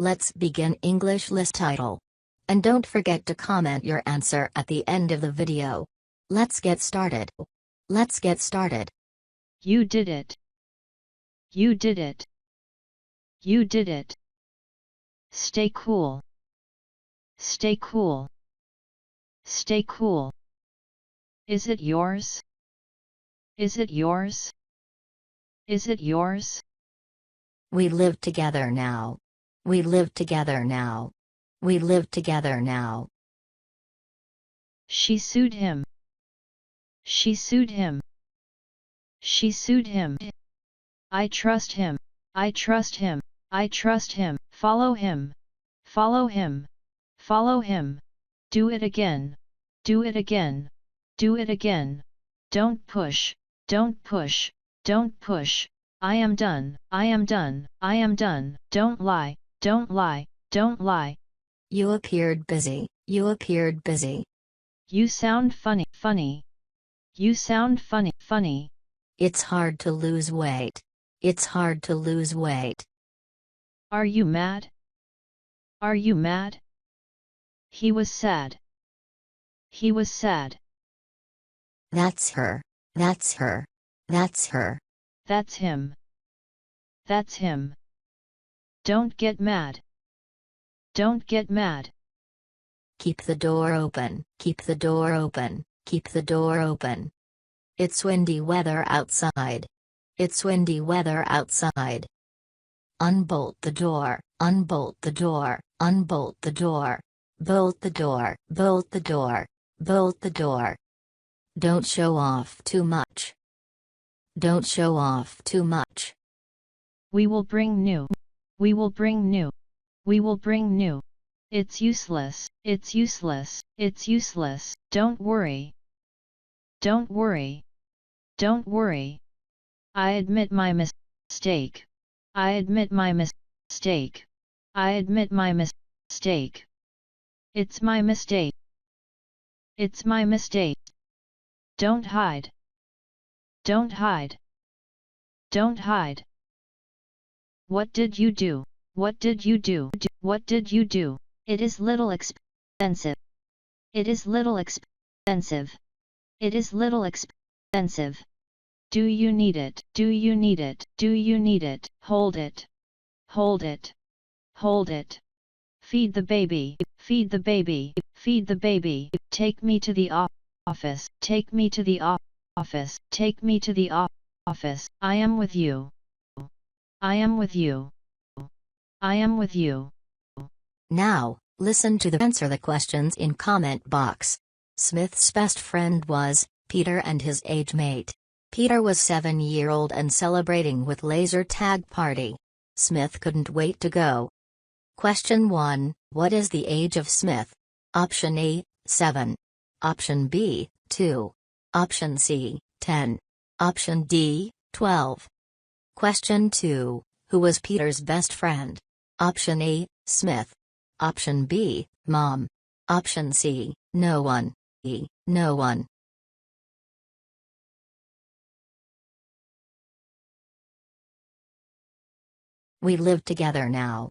Let's begin English list title. And don't forget to comment your answer at the end of the video. Let's get started. Let's get started. You did it. You did it. You did it. Stay cool. Stay cool. Stay cool. Is it yours? Is it yours? Is it yours? We live together now. We live together now. We live together now. She sued him. She sued him. She sued him. I trust him. I trust him. I trust him. Follow him. Follow him. Follow him. Do it again. Do it again. Do it again. Don't push. Don't push. Don't push. I am done. I am done. I am done. Don't lie. Don't lie. Don't lie. You appeared busy. You appeared busy. You sound funny. Funny. You sound funny. Funny. It's hard to lose weight. It's hard to lose weight. Are you mad? Are you mad? He was sad. He was sad. That's her. That's her. That's her. That's him. That's him. Don't get mad. Don't get mad. Keep the door open. Keep the door open. Keep the door open. It's windy weather outside. It's windy weather outside. Unbolt the door. Unbolt the door. Unbolt the door. Bolt the door. Bolt the door. Bolt the door. Don't show off too much. Don't show off too much. We will bring new. We will bring new. We will bring new. It's useless. It's useless. It's useless. Don't worry. Don't worry. Don't worry. I admit my mistake. I admit my mistake. I admit my mistake. It's my mistake. It's my mistake. Don't hide. Don't hide. Don't hide. What did you do? What did you do? What did you do? It is little expensive. It is little expensive. It is little expensive. Do you need it? Do you need it? Do you need it? Hold it. Hold it. Hold it. Feed the baby. Feed the baby. Feed the baby. Take me to the office. Take me to the office. Take me to the office. I am with you. I am with you. I am with you. Now, listen to answer the questions in comment box. Smith's best friend was Peter and his age mate. Peter was 7-year-old and celebrating with laser tag party. Smith couldn't wait to go. Question 1, what is the age of Smith? Option A, 7. Option B, 2. Option C, 10. Option D, 12. Question 2, who was Peter's best friend? Option A, Smith. Option B, Mom. Option C, no one. E, no one. We live together now.